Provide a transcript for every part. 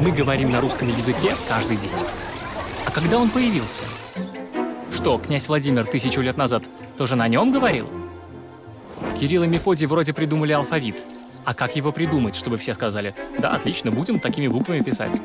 Мы говорим на русском языке каждый день. А когда он появился? Что, князь Владимир 1000 лет назад тоже на нем говорил? Кирилл и Мефодий вроде придумали алфавит. А как его придумать, чтобы все сказали: да, отлично, будем такими буквами писать?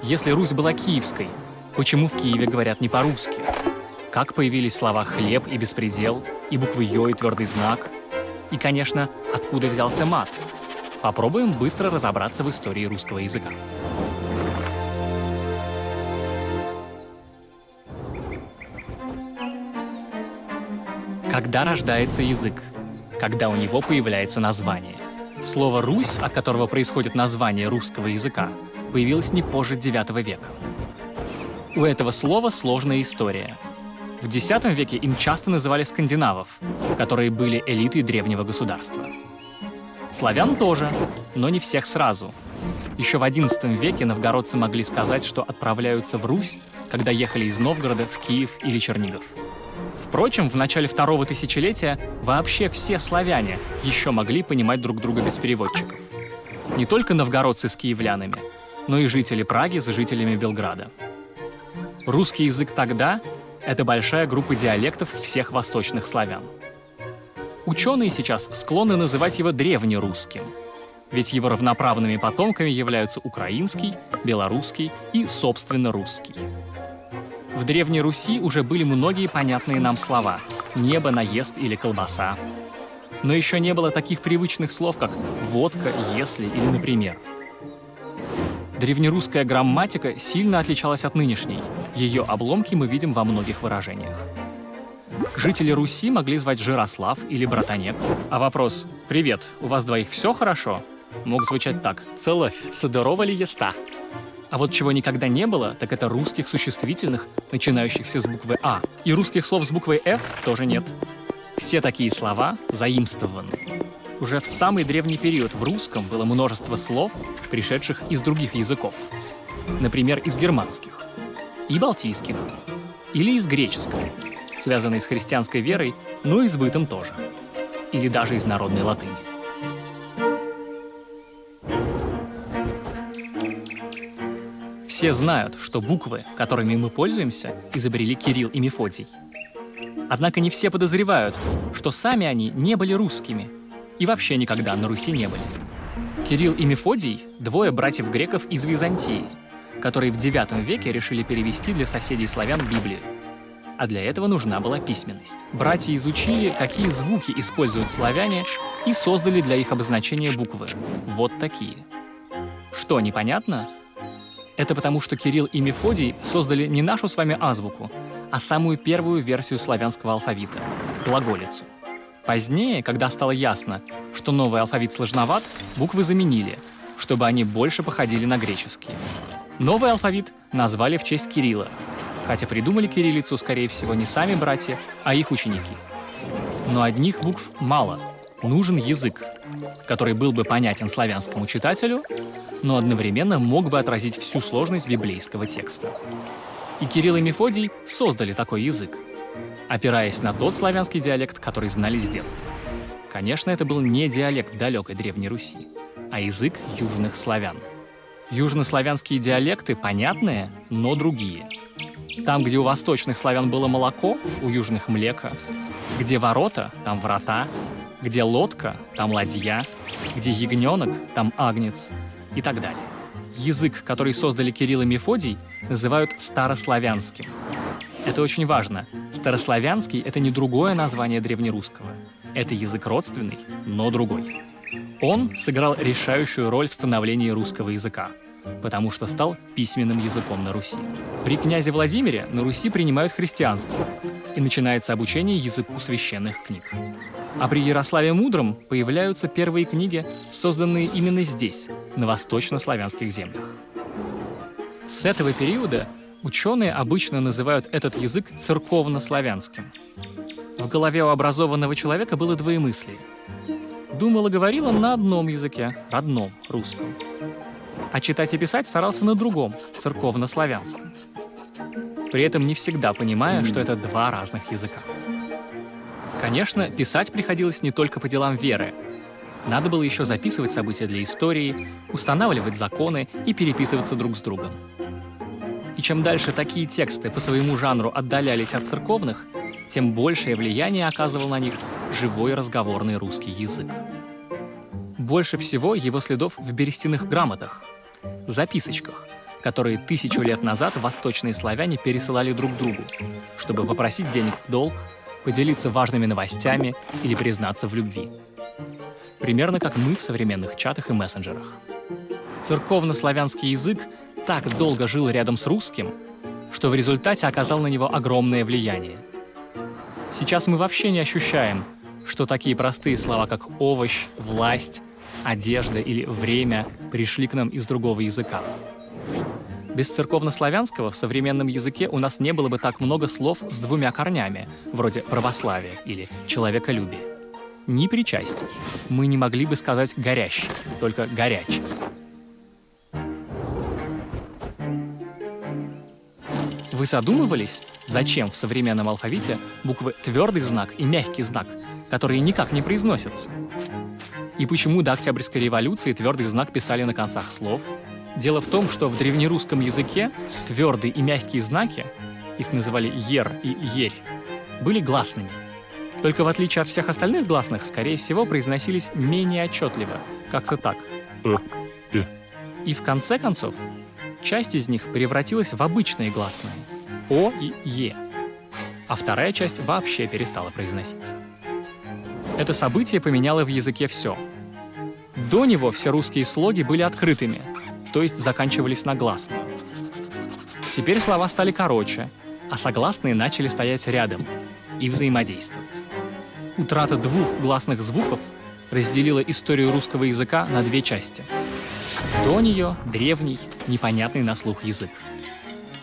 Если Русь была киевской, почему в Киеве говорят не по-русски? Как появились слова «хлеб» и «беспредел», и буквы «ё» и «твердый знак? И, конечно, откуда взялся мат? Попробуем быстро разобраться в истории русского языка. Когда рождается язык? Когда у него появляется название? Слово «Русь», от которого происходит название русского языка, появилось не позже IX века. У этого слова сложная история. В X веке им часто называли скандинавов, которые были элитой древнего государства. Славян тоже, но не всех сразу. Еще в XI веке новгородцы могли сказать, что отправляются в Русь, когда ехали из Новгорода в Киев или Чернигов. Впрочем, в начале второго тысячелетия вообще все славяне еще могли понимать друг друга без переводчиков. Не только новгородцы с киевлянами, но и жители Праги с жителями Белграда. Русский язык тогда — это большая группа диалектов всех восточных славян. Ученые сейчас склонны называть его древнерусским, ведь его равноправными потомками являются украинский, белорусский и, собственно, русский. В Древней Руси уже были многие понятные нам слова — небо, наезд или колбаса. Но еще не было таких привычных слов, как водка, если или например. Древнерусская грамматика сильно отличалась от нынешней. Ее обломки мы видим во многих выражениях. Жители Руси могли звать Жирослав или Братанек. А вопрос «Привет, у вас двоих все хорошо?» мог звучать так: «Целовь, здорово ли еста?» А вот чего никогда не было, так это русских существительных, начинающихся с буквы «А». И русских слов с буквой «Ф» тоже нет. Все такие слова заимствованы. Уже в самый древний период в русском было множество слов, пришедших из других языков. Например, из германских, и балтийских, или из греческого, связанной с христианской верой, но и с бытом тоже. Или даже из народной латыни. Все знают, что буквы, которыми мы пользуемся, изобрели Кирилл и Мефодий. Однако не все подозревают, что сами они не были русскими и вообще никогда на Руси не были. Кирилл и Мефодий — двое братьев-греков из Византии, которые в IX веке решили перевести для соседей славян Библию. А для этого нужна была письменность. Братья изучили, какие звуки используют славяне, и создали для их обозначения буквы. Вот такие. Что, непонятно? Это потому, что Кирилл и Мефодий создали не нашу с вами азбуку, а самую первую версию славянского алфавита — глаголицу. Позднее, когда стало ясно, что новый алфавит сложноват, буквы заменили, чтобы они больше походили на греческие. Новый алфавит назвали в честь Кирилла, хотя придумали кириллицу, скорее всего, не сами братья, а их ученики. Но одних букв мало, нужен язык, который был бы понятен славянскому читателю, но одновременно мог бы отразить всю сложность библейского текста. И Кирилл и Мефодий создали такой язык, опираясь на тот славянский диалект, который знали с детства. Конечно, это был не диалект далекой Древней Руси, а язык южных славян. Южнославянские диалекты понятные, но другие. Там, где у восточных славян было молоко, у южных млеко, где ворота, там врата, где лодка, там ладья, где ягненок, там агнец и так далее. Язык, который создали Кирилл и Мефодий, называют старославянским. Это очень важно. Старославянский — это не другое название древнерусского. Это язык родственный, но другой. Он сыграл решающую роль в становлении русского языка, потому что стал письменным языком на Руси. При князе Владимире на Руси принимают христианство, и начинается обучение языку священных книг. А при Ярославе Мудром появляются первые книги, созданные именно здесь, на восточнославянских землях. С этого периода ученые обычно называют этот язык церковнославянским. В голове у образованного человека было двоемыслие. Думал и говорил он на одном языке, родном, русском. А читать и писать старался на другом, церковнославянском. При этом не всегда понимая, что это два разных языка. Конечно, писать приходилось не только по делам веры. Надо было еще записывать события для истории, устанавливать законы и переписываться друг с другом. И чем дальше такие тексты по своему жанру отдалялись от церковных, тем большее влияние оказывал на них живой разговорный русский язык. Больше всего его следов в берестяных грамотах, записочках, которые 1000 лет назад восточные славяне пересылали друг другу, чтобы попросить денег в долг, поделиться важными новостями или признаться в любви. Примерно как мы в современных чатах и мессенджерах. Церковно-славянский язык так долго жил рядом с русским, что в результате оказал на него огромное влияние. Сейчас мы вообще не ощущаем, что такие простые слова, как овощ, власть, одежда или время пришли к нам из другого языка. Без церковнославянского в современном языке у нас не было бы так много слов с двумя корнями, вроде православия или человеколюбия. Ни причастий. Мы не могли бы сказать «горящий», только «горячий». Вы задумывались, зачем в современном алфавите буквы твердый знак и мягкий знак, которые никак не произносятся? И почему до Октябрьской революции твердый знак писали на концах слов? Дело в том, что в древнерусском языке твердые и мягкие знаки, их называли «ер» и «ерь», были гласными. Только в отличие от всех остальных гласных, скорее всего, произносились менее отчетливо, как-то так. И в конце концов, часть из них превратилась в обычные гласные «о» и «е», а вторая часть вообще перестала произноситься. Это событие поменяло в языке все. До него все русские слоги были открытыми, то есть заканчивались на гласную. Теперь слова стали короче, а согласные начали стоять рядом и взаимодействовать. Утрата двух гласных звуков разделила историю русского языка на две части. До нее — древний, непонятный на слух язык.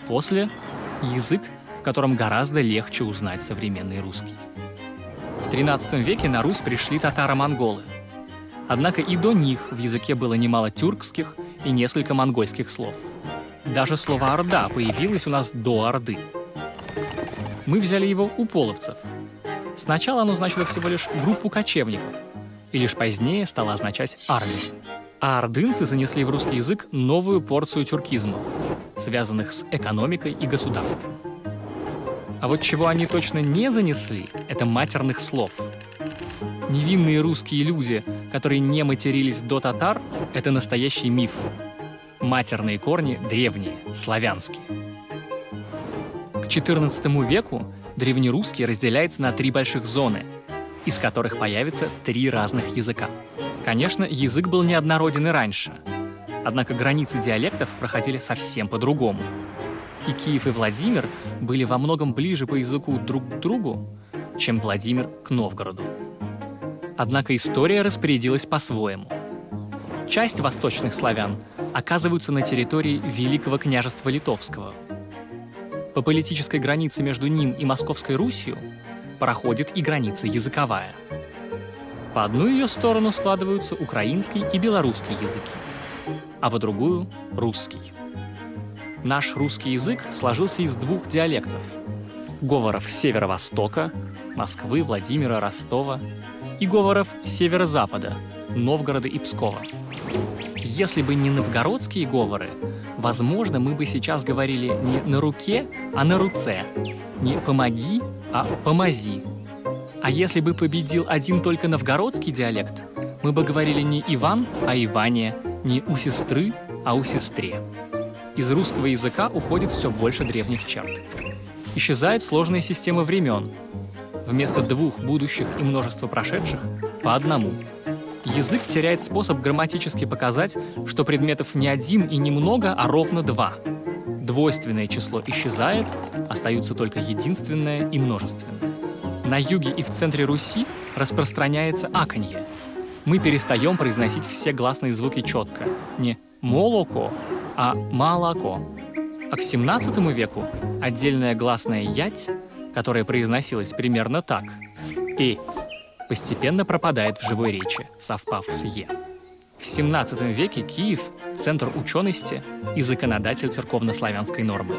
После — язык, в котором гораздо легче узнать современный русский. В XIII веке на Русь пришли татаро-монголы. Однако и до них в языке было немало тюркских и несколько монгольских слов. Даже слово «орда» появилось у нас до Орды. Мы взяли его у половцев. Сначала оно значило всего лишь группу кочевников, и лишь позднее стало означать армию. А ордынцы занесли в русский язык новую порцию тюркизмов, связанных с экономикой и государством. А вот чего они точно не занесли, это матерных слов. Невинные русские люди, которые не матерились до татар, это настоящий миф. Матерные корни древние, славянские. К XIV веку древнерусский разделяется на 3 больших зоны, из которых появится 3 разных языка. Конечно, язык был неоднороден и раньше, однако границы диалектов проходили совсем по-другому. И Киев и Владимир были во многом ближе по языку друг к другу, чем Владимир к Новгороду. Однако история распорядилась по-своему. Часть восточных славян оказываются на территории Великого княжества Литовского. По политической границе между ним и Московской Русью проходит и граница языковая. По одну ее сторону складываются украинский и белорусский языки, а по другую — русский. Наш русский язык сложился из 2 диалектов — говоров северо-востока, Москвы, Владимира, Ростова, и говоров северо-запада, Новгорода и Пскова. Если бы не новгородские говоры, возможно, мы бы сейчас говорили не «на руке», а «на руце», не «помоги», а «помози». А если бы победил один только новгородский диалект, мы бы говорили не «Иван», а «Иване», не «у сестры», а «у сестре». Из русского языка уходит все больше древних черт. Исчезает сложная система времен. Вместо 2 будущих и множества прошедших — по одному. Язык теряет способ грамматически показать, что предметов не 1 и не много, а ровно 2. Двойственное число исчезает, остаются только единственное и множественное. На юге и в центре Руси распространяется аканье. Мы перестаем произносить все гласные звуки четко. Не «молоко», а «молоко». А к XVII веку отдельная гласная «ять», которая произносилась примерно так «и», постепенно пропадает в живой речи, совпав с «е». В XVII веке Киев — центр учености и законодатель церковнославянской нормы.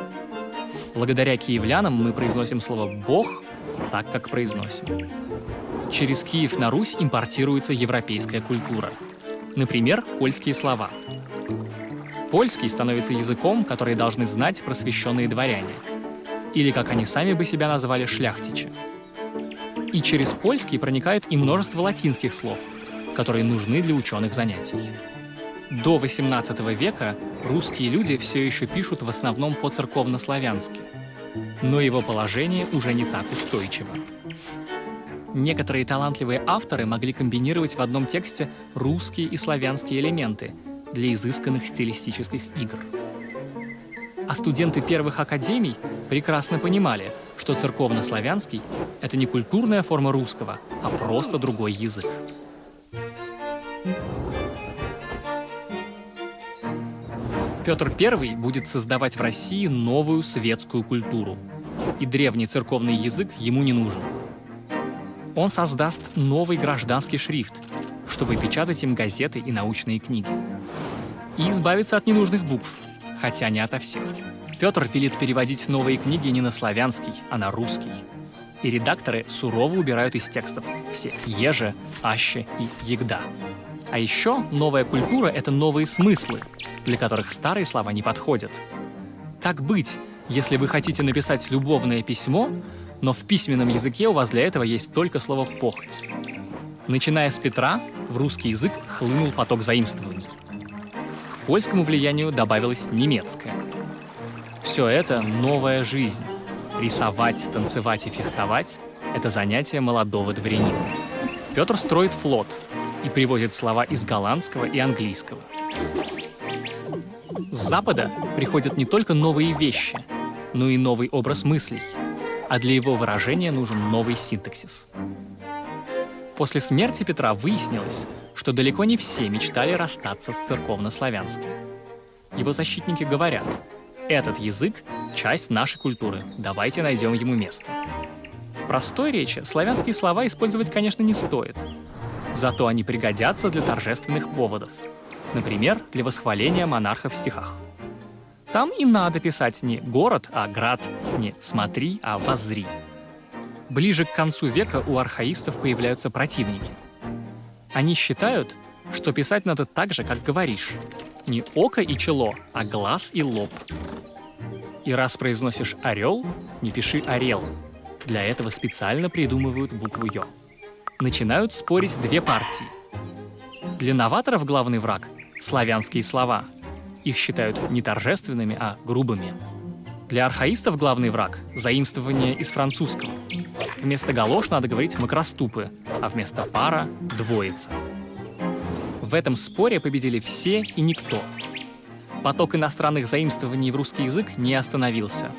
Благодаря киевлянам мы произносим слово «бог» так, как произносим. Через Киев на Русь импортируется европейская культура. Например, польские слова. Польский становится языком, который должны знать просвещенные дворяне. Или, как они сами бы себя назвали, шляхтичи. И через польский проникает и множество латинских слов, которые нужны для ученых занятий. До XVIII века русские люди все еще пишут в основном по-церковнославянски. Но его положение уже не так устойчиво. Некоторые талантливые авторы могли комбинировать в одном тексте русские и славянские элементы для изысканных стилистических игр. А студенты первых академий прекрасно понимали, что церковнославянский — это не культурная форма русского, а просто другой язык. Петр I будет создавать в России новую светскую культуру, и древний церковный язык ему не нужен. Он создаст новый гражданский шрифт, чтобы печатать им газеты и научные книги. И избавиться от ненужных букв, хотя не ото всех. Петр велит переводить новые книги не на славянский, а на русский. И редакторы сурово убирают из текстов все «еже», «аще» и «егда». А еще новая культура — это новые смыслы, для которых старые слова не подходят. Как быть, если вы хотите написать любовное письмо, но в письменном языке у вас для этого есть только слово «похоть»? Начиная с Петра, в русский язык хлынул поток заимствований. К польскому влиянию добавилось немецкое. Все это — новая жизнь. Рисовать, танцевать и фехтовать — это занятие молодого дворянина. Петр строит флот и привозит слова из голландского и английского. С Запада приходят не только новые вещи, но и новый образ мыслей, а для его выражения нужен новый синтаксис. После смерти Петра выяснилось, что далеко не все мечтали расстаться с церковнославянским. Его защитники говорят: «Этот язык — часть нашей культуры, давайте найдем ему место». В простой речи славянские слова использовать, конечно, не стоит. Зато они пригодятся для торжественных поводов. Например, для восхваления монарха в стихах. Там и надо писать не «город», а «град», не «смотри», а «воззри». Ближе к концу века у архаистов появляются противники. Они считают, что писать надо так же, как говоришь. Не око и чело, а глаз и лоб. И раз произносишь «орел», не пиши «орел». Для этого специально придумывают букву «ё». Начинают спорить две партии. Для новаторов главный враг — славянские слова. Их считают не торжественными, а грубыми. Для архаистов главный враг — заимствование из французского. Вместо галош надо говорить макроступы, а вместо пара — двоица. В этом споре победили все и никто. Поток иностранных заимствований в русский язык не остановился.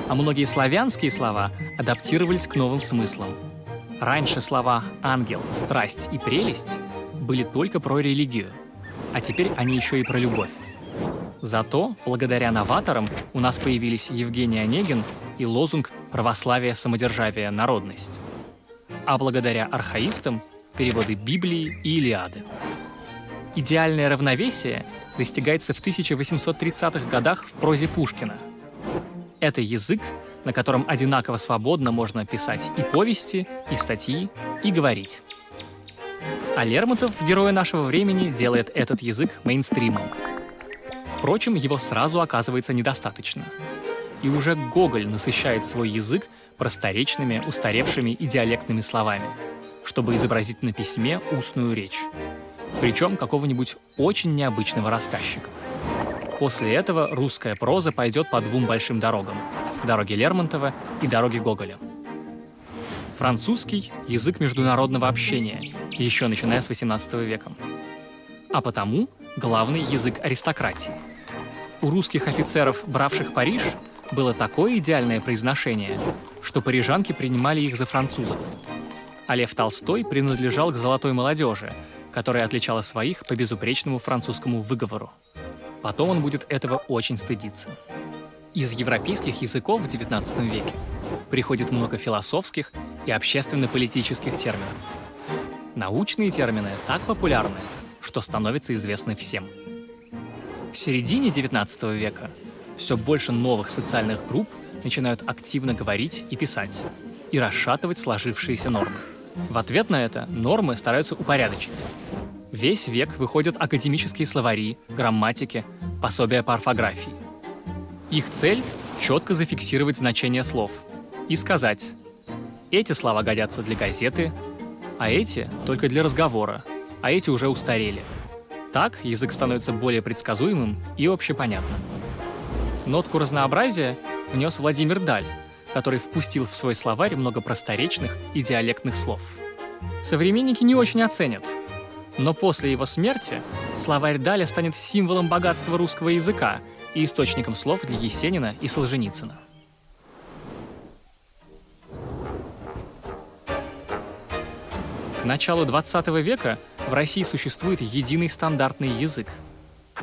А многие славянские слова адаптировались к новым смыслам. Раньше слова «ангел», «страсть» и «прелесть» были только про религию, а теперь они еще и про любовь. Зато, благодаря новаторам, у нас появились Евгений Онегин и лозунг «Православие, самодержавие, народность». А благодаря архаистам — переводы Библии и Илиады. Идеальное равновесие достигается в 1830-х годах в прозе Пушкина. Это язык, на котором одинаково свободно можно писать и повести, и статьи, и говорить. А Лермонтов, герой нашего времени, делает этот язык мейнстримом. Впрочем, его сразу оказывается недостаточно. И уже Гоголь насыщает свой язык просторечными, устаревшими и диалектными словами, чтобы изобразить на письме устную речь. Причем какого-нибудь очень необычного рассказчика. После этого русская проза пойдет по двум большим дорогам — дороге Лермонтова и дороге Гоголя. Французский — язык международного общения, еще начиная с XVIII века. А потому главный язык аристократии. У русских офицеров, бравших Париж, было такое идеальное произношение, что парижанки принимали их за французов. А Лев Толстой принадлежал к золотой молодежи, которая отличала своих по безупречному французскому выговору. Потом он будет этого очень стыдиться. Из европейских языков в XIX веке приходит много философских и общественно-политических терминов. Научные термины так популярны, что становятся известны всем. В середине XIX века все больше новых социальных групп начинают активно говорить и писать, и расшатывать сложившиеся нормы. В ответ на это нормы стараются упорядочить. Весь век выходят академические словари, грамматики, пособия по орфографии. Их цель — четко зафиксировать значение слов и сказать: эти слова годятся для газеты, а эти — только для разговора, а эти уже устарели. Так язык становится более предсказуемым и общепонятным. Нотку разнообразия внес Владимир Даль, который впустил в свой словарь много просторечных и диалектных слов. Современники не очень оценят, но после его смерти словарь Даля станет символом богатства русского языка и источником слов для Есенина и Солженицына. К началу XX века в России существует единый стандартный язык,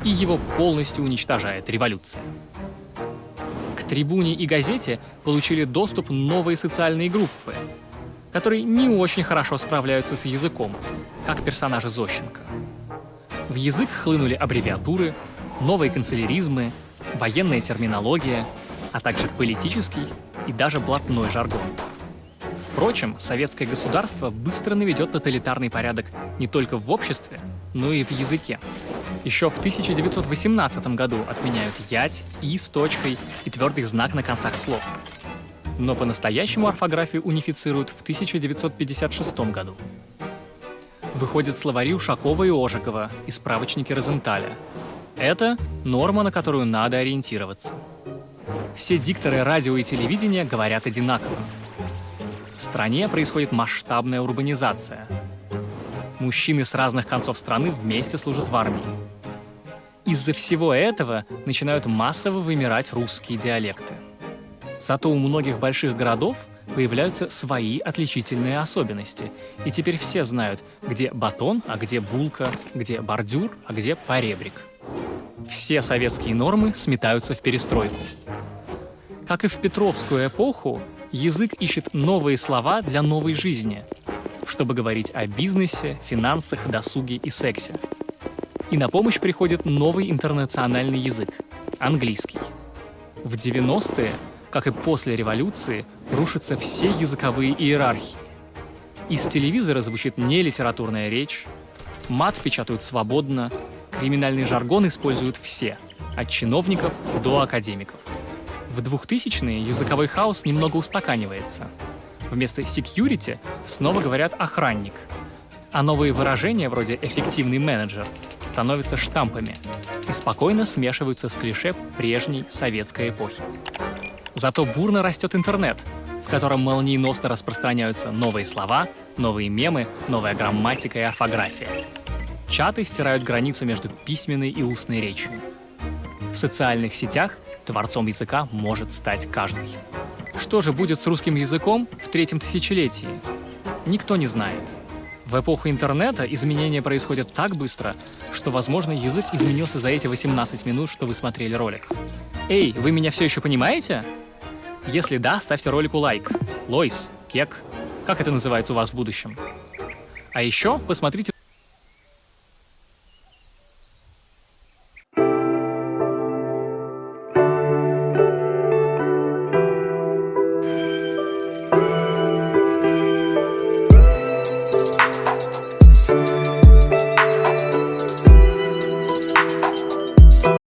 и его полностью уничтожает революция. К «Трибуне» и «Газете» получили доступ новые социальные группы, которые не очень хорошо справляются с языком, как персонажи Зощенко. В язык хлынули аббревиатуры, новые канцеляризмы, военная терминология, а также политический и даже блатной жаргон. Впрочем, советское государство быстро наведет тоталитарный порядок не только в обществе, но и в языке. Еще в 1918 году отменяют ять, и с точкой и твердый знак на концах слов. Но по-настоящему орфографию унифицируют в 1956 году. Выходят словари Ушакова и Ожегова и справочники Розенталя. Это норма, на которую надо ориентироваться. Все дикторы радио и телевидения говорят одинаково. В стране происходит масштабная урбанизация. Мужчины с разных концов страны вместе служат в армии. Из-за всего этого начинают массово вымирать русские диалекты. Зато у многих больших городов появляются свои отличительные особенности. И теперь все знают, где батон, а где булка, где бордюр, а где поребрик. Все советские нормы сметаются в перестройку. Как и в Петровскую эпоху, язык ищет новые слова для новой жизни, чтобы говорить о бизнесе, финансах, досуге и сексе. И на помощь приходит новый интернациональный язык – английский. В 90-е, как и после революции, рушатся все языковые иерархии. Из телевизора звучит нелитературная речь, мат печатают свободно, криминальный жаргон используют все, от чиновников до академиков. В 2000-е языковой хаос немного устаканивается. Вместо security снова говорят «охранник», а новые выражения вроде «эффективный менеджер» становятся штампами и спокойно смешиваются с клише прежней советской эпохи. Зато бурно растет интернет, в котором молниеносно распространяются новые слова, новые мемы, новая грамматика и орфография. Чаты стирают границу между письменной и устной речью. В социальных сетях творцом языка может стать каждый. Что же будет с русским языком в третьем тысячелетии? Никто не знает. В эпоху интернета изменения происходят так быстро, что, возможно, язык изменился за эти 18 минут, что вы смотрели ролик. Эй, вы меня все еще понимаете? Если да, ставьте ролику лайк. Лойс, кек. Как это называется у вас в будущем? А еще посмотрите